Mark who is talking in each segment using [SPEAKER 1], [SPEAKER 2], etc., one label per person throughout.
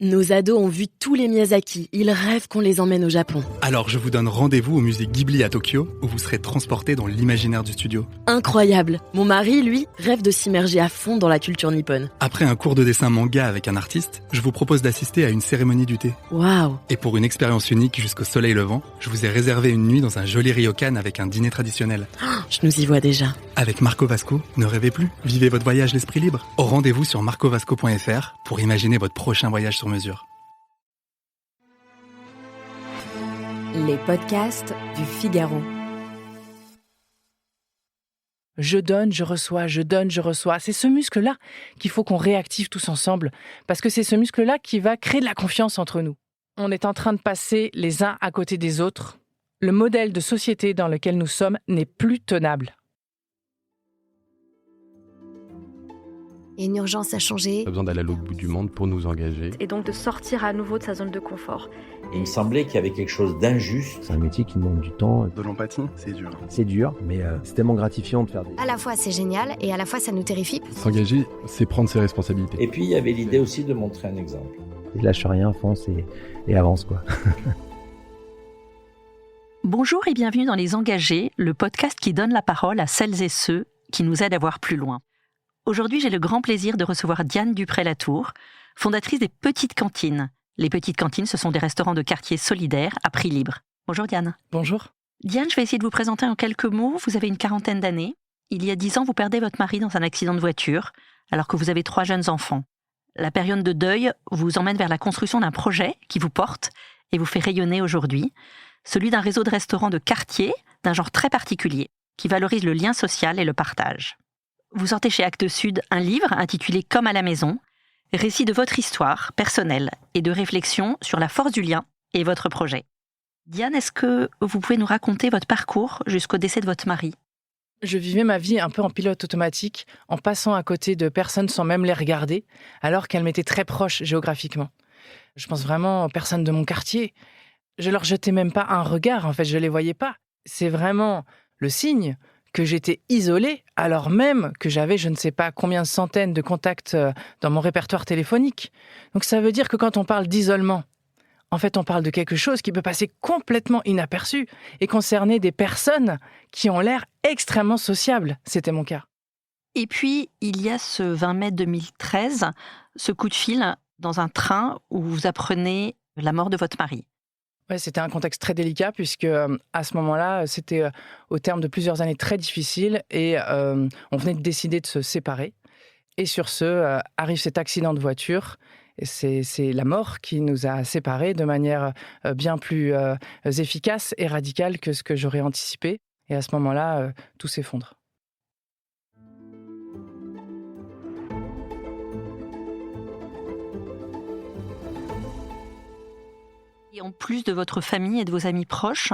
[SPEAKER 1] Nos ados ont vu tous les Miyazaki. Ils rêvent qu'on les emmène au Japon.
[SPEAKER 2] Alors je vous donne rendez-vous au musée Ghibli à Tokyo, où vous serez transportés dans l'imaginaire du studio.
[SPEAKER 1] Incroyable. Mon mari, lui, rêve de s'immerger à fond dans la culture nippone.
[SPEAKER 2] Après un cours de dessin manga avec un artiste, je vous propose d'assister à une cérémonie du thé.
[SPEAKER 1] Waouh.
[SPEAKER 2] Et pour une expérience unique jusqu'au soleil levant, je vous ai réservé une nuit dans un joli ryokan avec un dîner traditionnel.
[SPEAKER 1] Je nous y vois déjà.
[SPEAKER 2] Avec Marco Vasco, ne rêvez plus, vivez votre voyage l'esprit libre. Au rendez-vous sur marcovasco.fr pour imaginer votre prochain voyage sur mesure.
[SPEAKER 3] Les podcasts du Figaro.
[SPEAKER 4] Je donne, je reçois, je donne, je reçois. C'est ce muscle-là qu'il faut qu'on réactive tous ensemble, parce que c'est ce muscle-là qui va créer de la confiance entre nous. On est en train de passer les uns à côté des autres. Le modèle de société dans lequel nous sommes n'est plus tenable.
[SPEAKER 3] Il y a une urgence à changer.
[SPEAKER 5] On a besoin d'aller à l'autre bout du monde pour nous engager.
[SPEAKER 6] Et donc de sortir à nouveau de sa zone de confort.
[SPEAKER 7] Il me semblait qu'il y avait quelque chose d'injuste.
[SPEAKER 8] C'est un métier qui demande du temps.
[SPEAKER 2] De l'empathie, c'est dur.
[SPEAKER 8] C'est dur, mais c'est tellement gratifiant de faire des...
[SPEAKER 3] À la fois c'est génial et à la fois ça nous terrifie.
[SPEAKER 5] S'engager, c'est prendre ses responsabilités.
[SPEAKER 7] Et puis il y avait l'idée aussi de montrer un exemple.
[SPEAKER 8] Et lâche rien, fonce et avance, quoi.
[SPEAKER 9] Bonjour et bienvenue dans Les Engagés, le podcast qui donne la parole à celles et ceux qui nous aident à voir plus loin. Aujourd'hui, j'ai le grand plaisir de recevoir Diane Dupré-Latour, fondatrice des Petites Cantines. Les Petites Cantines, ce sont des restaurants de quartier solidaires à prix libre. Bonjour Diane.
[SPEAKER 4] Bonjour.
[SPEAKER 9] Diane, je vais essayer de vous présenter en quelques mots. Vous avez une quarantaine d'années. Il y a 10 ans, vous perdez votre mari dans un accident de voiture, alors que vous avez 3 jeunes enfants. La période de deuil vous emmène vers la construction d'un projet qui vous porte et vous fait rayonner aujourd'hui, celui d'un réseau de restaurants de quartier d'un genre très particulier, qui valorise le lien social et le partage. Vous sortez chez Actes Sud un livre intitulé Comme à la maison, récit de votre histoire personnelle et de réflexion sur la force du lien et votre projet. Diane, est-ce que vous pouvez nous raconter votre parcours jusqu'au décès de votre mari ?
[SPEAKER 4] Je vivais ma vie un peu en pilote automatique, en passant à côté de personnes sans même les regarder, alors qu'elles m'étaient très proches géographiquement. Je pense vraiment aux personnes de mon quartier. Je leur jetais même pas un regard, en fait, je les voyais pas. C'est vraiment le signe que j'étais isolée, alors même que j'avais je ne sais pas combien de centaines de contacts dans mon répertoire téléphonique. Donc ça veut dire que quand on parle d'isolement, en fait on parle de quelque chose qui peut passer complètement inaperçu et concerner des personnes qui ont l'air extrêmement sociables. C'était mon cas.
[SPEAKER 9] Et puis, il y a ce 20 mai 2013, ce coup de fil dans un train où vous apprenez la mort de votre mari.
[SPEAKER 4] Ouais, c'était un contexte très délicat puisque à ce moment-là, c'était au terme de plusieurs années très difficiles et on venait de décider de se séparer. Et sur ce, arrive cet accident de voiture. Et c'est la mort qui nous a séparés de manière bien plus efficace et radicale que ce que j'aurais anticipé. Et à ce moment-là, tout s'effondre.
[SPEAKER 9] Et en plus de votre famille et de vos amis proches,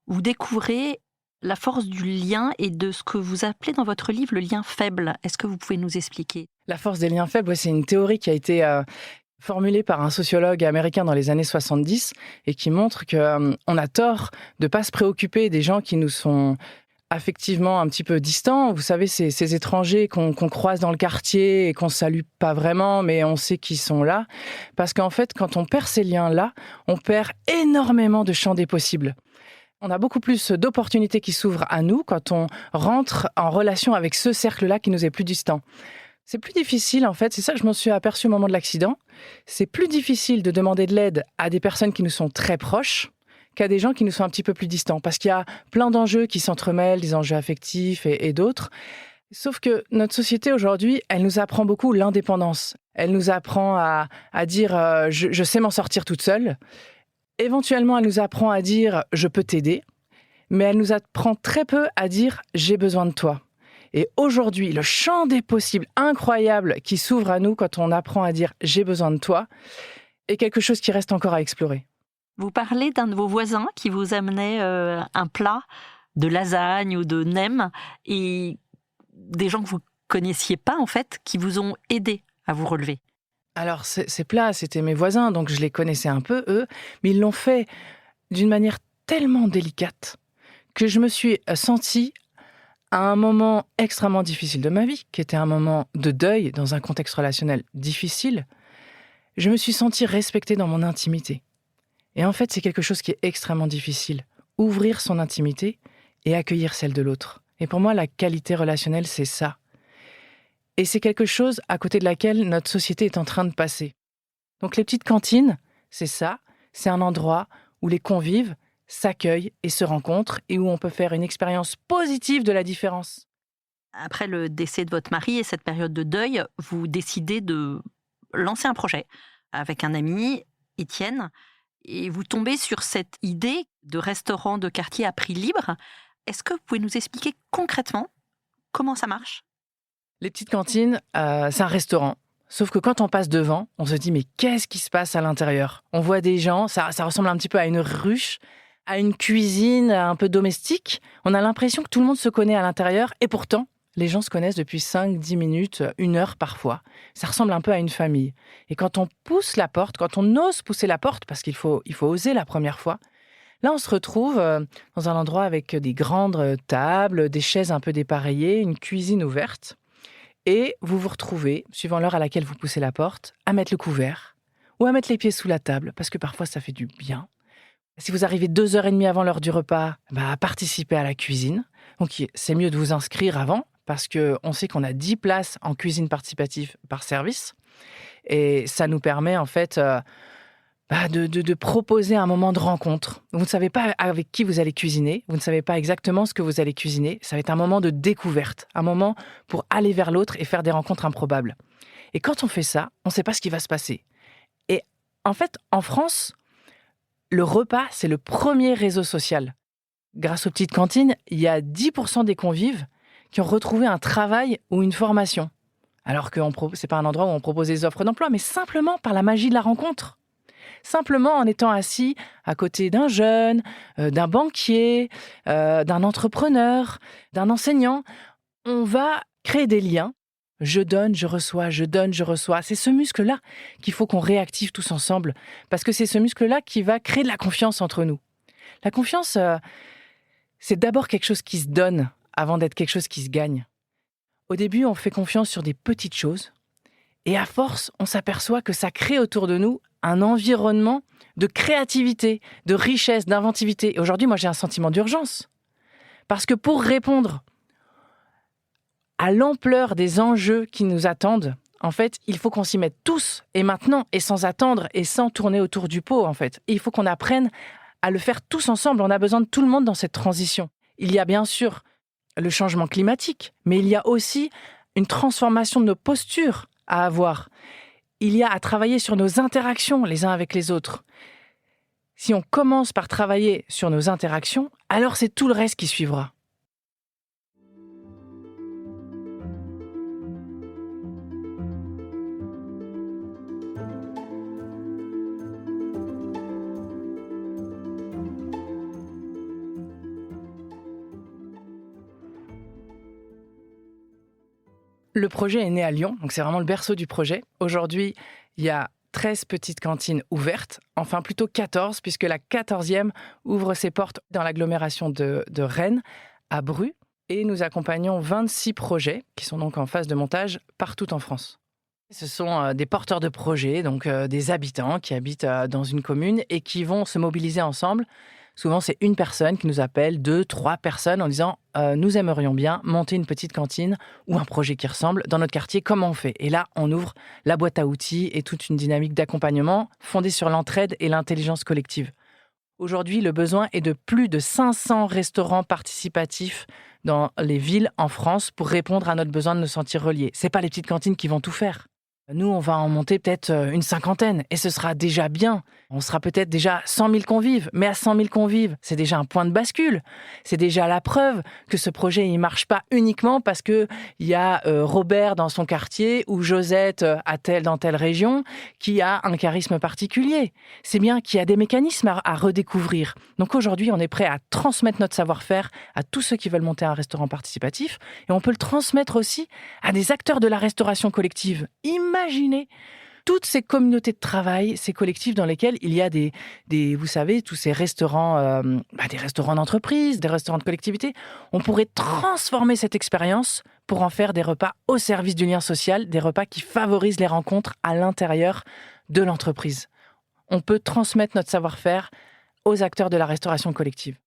[SPEAKER 9] vous découvrez la force du lien et de ce que vous appelez dans votre livre le lien faible. Est-ce que vous pouvez nous expliquer ?
[SPEAKER 4] La force des liens faibles, c'est une théorie qui a été formulée par un sociologue américain dans les années 70 et qui montre qu'on a tort de ne pas se préoccuper des gens qui nous sont affectivement un petit peu distants. Vous savez, ces étrangers qu'on croise dans le quartier et qu'on ne salue pas vraiment, mais on sait qu'ils sont là. Parce qu'en fait, quand on perd ces liens-là, on perd énormément de champs des possibles. On a beaucoup plus d'opportunités qui s'ouvrent à nous quand on rentre en relation avec ce cercle-là qui nous est plus distant. C'est plus difficile, en fait, c'est ça que je m'en suis aperçu au moment de l'accident. C'est plus difficile de demander de l'aide à des personnes qui nous sont très proches qu'à des gens qui nous sont un petit peu plus distants. Parce qu'il y a plein d'enjeux qui s'entremêlent, des enjeux affectifs et d'autres. Sauf que notre société aujourd'hui, elle nous apprend beaucoup l'indépendance. Elle nous apprend à dire je sais m'en sortir toute seule. Éventuellement, elle nous apprend à dire je peux t'aider. Mais elle nous apprend très peu à dire j'ai besoin de toi. Et aujourd'hui, le champ des possibles incroyable qui s'ouvre à nous quand on apprend à dire j'ai besoin de toi est quelque chose qui reste encore à explorer.
[SPEAKER 9] Vous parlez d'un de vos voisins qui vous amenait un plat de lasagne ou de nem et des gens que vous connaissiez pas, en fait, qui vous ont aidé à vous relever.
[SPEAKER 4] Alors, ces plats, c'était mes voisins, donc je les connaissais un peu, eux, mais ils l'ont fait d'une manière tellement délicate que je me suis sentie à un moment extrêmement difficile de ma vie, qui était un moment de deuil dans un contexte relationnel difficile. je me suis sentie respectée dans mon intimité. Et en fait, c'est quelque chose qui est extrêmement difficile. Ouvrir son intimité et accueillir celle de l'autre. Et pour moi, la qualité relationnelle, c'est ça. Et c'est quelque chose à côté de laquelle notre société est en train de passer. Donc les petites cantines, c'est ça. C'est un endroit où les convives s'accueillent et se rencontrent et où on peut faire une expérience positive de la différence.
[SPEAKER 9] Après le décès de votre mari et cette période de deuil, vous décidez de lancer un projet avec un ami, Étienne, et vous tombez sur cette idée de restaurant de quartier à prix libre. Est-ce que vous pouvez nous expliquer concrètement comment ça marche ?
[SPEAKER 4] Les petites cantines, c'est un restaurant. Sauf que quand on passe devant, on se dit mais qu'est-ce qui se passe à l'intérieur ? On voit des gens, ça ressemble un petit peu à une ruche, à une cuisine un peu domestique. On a l'impression que tout le monde se connaît à l'intérieur et pourtant, les gens se connaissent depuis 5-10 minutes, 1 heure parfois. Ça ressemble un peu à une famille. Et quand on pousse la porte, quand on ose pousser la porte, parce qu'il faut oser la première fois, là on se retrouve dans un endroit avec des grandes tables, des chaises un peu dépareillées, une cuisine ouverte. Et vous vous retrouvez, suivant l'heure à laquelle vous poussez la porte, à mettre le couvert ou à mettre les pieds sous la table, parce que parfois ça fait du bien. Si vous arrivez 2h30 avant l'heure du repas, participez à la cuisine. Donc c'est mieux de vous inscrire avant, parce qu'on sait qu'on a 10 places en cuisine participative par service. Et ça nous permet en fait de proposer un moment de rencontre. Vous ne savez pas avec qui vous allez cuisiner, vous ne savez pas exactement ce que vous allez cuisiner. Ça va être un moment de découverte, un moment pour aller vers l'autre et faire des rencontres improbables. Et quand on fait ça, on ne sait pas ce qui va se passer. Et en fait, en France, le repas, c'est le premier réseau social. Grâce aux petites cantines, il y a 10% des convives qui ont retrouvé un travail ou une formation. Alors que c'est pas un endroit où on propose des offres d'emploi, mais simplement par la magie de la rencontre. Simplement en étant assis à côté d'un jeune, d'un banquier, d'un entrepreneur, d'un enseignant, on va créer des liens. Je donne, je reçois, je donne, je reçois. C'est ce muscle-là qu'il faut qu'on réactive tous ensemble, parce que c'est ce muscle-là qui va créer de la confiance entre nous. La confiance, c'est d'abord quelque chose qui se donne avant d'être quelque chose qui se gagne. Au début, on fait confiance sur des petites choses, et à force, on s'aperçoit que ça crée autour de nous un environnement de créativité, de richesse, d'inventivité. Et aujourd'hui, moi, j'ai un sentiment d'urgence. Parce que pour répondre à l'ampleur des enjeux qui nous attendent, en fait, il faut qu'on s'y mette tous, et maintenant, et sans attendre, et sans tourner autour du pot, en fait. Et il faut qu'on apprenne à le faire tous ensemble. On a besoin de tout le monde dans cette transition. Il y a bien sûr le changement climatique, mais il y a aussi une transformation de nos postures à avoir. Il y a à travailler sur nos interactions les uns avec les autres. Si on commence par travailler sur nos interactions, alors c'est tout le reste qui suivra. Le projet est né à Lyon, donc c'est vraiment le berceau du projet. Aujourd'hui, il y a 13 petites cantines ouvertes, enfin plutôt 14, puisque la 14e ouvre ses portes dans l'agglomération de Rennes, à Bru. Et nous accompagnons 26 projets qui sont donc en phase de montage partout en France. Ce sont des porteurs de projets, donc des habitants qui habitent dans une commune et qui vont se mobiliser ensemble. Souvent, c'est une personne qui nous appelle, 2, 3 personnes en disant « Nous aimerions bien monter une petite cantine ou un projet qui ressemble dans notre quartier, comment on fait ?» Et là, on ouvre la boîte à outils et toute une dynamique d'accompagnement fondée sur l'entraide et l'intelligence collective. Aujourd'hui, le besoin est de plus de 500 restaurants participatifs dans les villes en France pour répondre à notre besoin de nous sentir reliés. Ce n'est pas les petites cantines qui vont tout faire. Nous, on va en monter peut-être une 50aine et ce sera déjà bien. On sera peut-être déjà 100 000 convives, mais à 100 000 convives, c'est déjà un point de bascule. C'est déjà la preuve que ce projet, il marche pas uniquement parce qu'il y a Robert dans son quartier ou Josette dans telle région qui a un charisme particulier. C'est bien qu'il y a des mécanismes à redécouvrir. Donc aujourd'hui, on est prêt à transmettre notre savoir-faire à tous ceux qui veulent monter un restaurant participatif et on peut le transmettre aussi à des acteurs de la restauration collective. Imaginez toutes ces communautés de travail, ces collectifs dans lesquels il y a vous savez, tous ces restaurants, des restaurants d'entreprise, des restaurants de collectivité. On pourrait transformer cette expérience pour en faire des repas au service du lien social, des repas qui favorisent les rencontres à l'intérieur de l'entreprise. On peut transmettre notre savoir-faire aux acteurs de la restauration collective.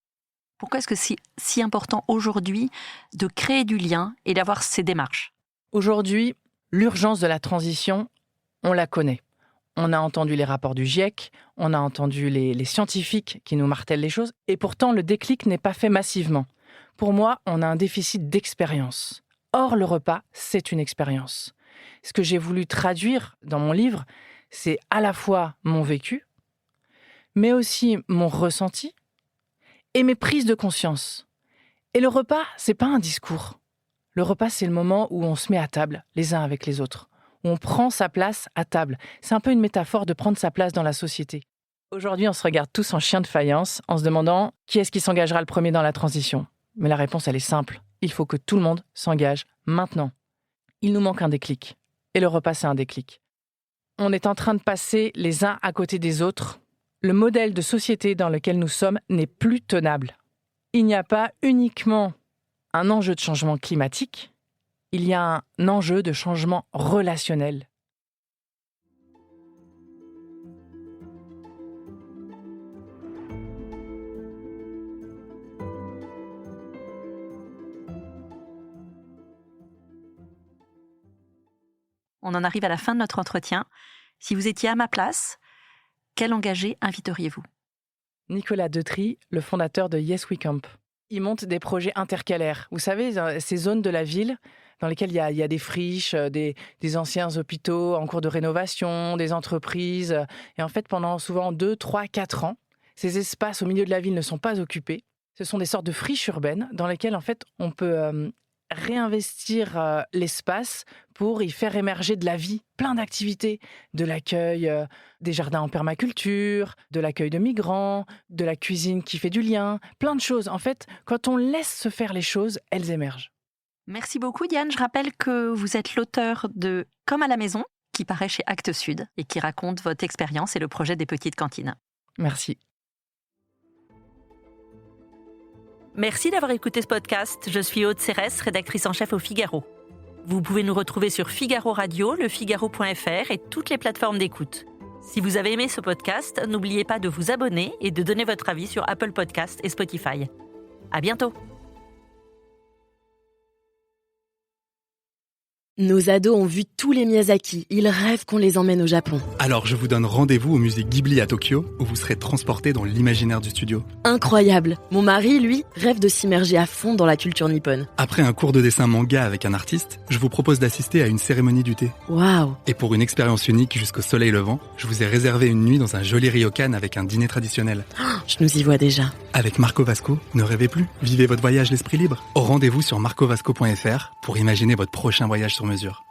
[SPEAKER 9] Pourquoi est-ce que c'est si important aujourd'hui de créer du lien et d'avoir ces démarches ?
[SPEAKER 4] Aujourd'hui, l'urgence de la transition, on la connaît. On a entendu les rapports du GIEC, on a entendu les scientifiques qui nous martèlent les choses, et pourtant le déclic n'est pas fait massivement. Pour moi, on a un déficit d'expérience. Or, le repas, c'est une expérience. Ce que j'ai voulu traduire dans mon livre, c'est à la fois mon vécu, mais aussi mon ressenti et mes prises de conscience. Et le repas, c'est pas un discours. Le repas, c'est le moment où on se met à table, les uns avec les autres, où on prend sa place à table. C'est un peu une métaphore de prendre sa place dans la société. Aujourd'hui, on se regarde tous en chien de faïence, en se demandant qui est-ce qui s'engagera le premier dans la transition. Mais la réponse, elle est simple. Il faut que tout le monde s'engage maintenant. Il nous manque un déclic. Et le repas, c'est un déclic. On est en train de passer les uns à côté des autres. Le modèle de société dans lequel nous sommes n'est plus tenable. Il n'y a pas uniquement un enjeu de changement climatique, il y a un enjeu de changement relationnel.
[SPEAKER 9] On en arrive à la fin de notre entretien. Si vous étiez à ma place, quel engagé inviteriez-vous ?
[SPEAKER 4] Nicolas Deutry, le fondateur de Yes We Camp. Il monte des projets intercalaires. Vous savez, ces zones de la ville dans lesquelles il y a des friches, des anciens hôpitaux en cours de rénovation, des entreprises. Et en fait, pendant souvent 2, 3, 4 ans, ces espaces au milieu de la ville ne sont pas occupés. Ce sont des sortes de friches urbaines dans lesquelles, en fait, on peut réinvestir l'espace pour y faire émerger de la vie, plein d'activités, de l'accueil des jardins en permaculture, de l'accueil de migrants, de la cuisine qui fait du lien, plein de choses. En fait, quand on laisse se faire les choses, elles émergent.
[SPEAKER 9] Merci beaucoup Diane. Je rappelle que vous êtes l'auteur de Comme à la maison, qui paraît chez Actes Sud et qui raconte votre expérience et le projet des petites cantines.
[SPEAKER 4] Merci.
[SPEAKER 9] Merci d'avoir écouté ce podcast. Je suis Aude Cérès, rédactrice en chef au Figaro. Vous pouvez nous retrouver sur Figaro Radio, lefigaro.fr et toutes les plateformes d'écoute. Si vous avez aimé ce podcast, n'oubliez pas de vous abonner et de donner votre avis sur Apple Podcasts et Spotify. À bientôt.
[SPEAKER 1] Nos ados ont vu tous les Miyazaki. Ils rêvent qu'on les emmène au Japon.
[SPEAKER 2] Alors je vous donne rendez-vous au musée Ghibli à Tokyo, où vous serez transportés dans l'imaginaire du studio.
[SPEAKER 1] Incroyable. Mon mari, lui, rêve de s'immerger à fond dans la culture nippone.
[SPEAKER 2] Après un cours de dessin manga avec un artiste, je vous propose d'assister à une cérémonie du thé.
[SPEAKER 1] Waouh.
[SPEAKER 2] Et pour une expérience unique jusqu'au soleil levant, je vous ai réservé une nuit dans un joli ryokan avec un dîner traditionnel.
[SPEAKER 1] Je nous y vois déjà.
[SPEAKER 2] Avec Marco Vasco, ne rêvez plus, vivez votre voyage l'esprit libre. Rendez-vous sur marcovasco.fr pour imaginer votre prochain voyage sur mesure.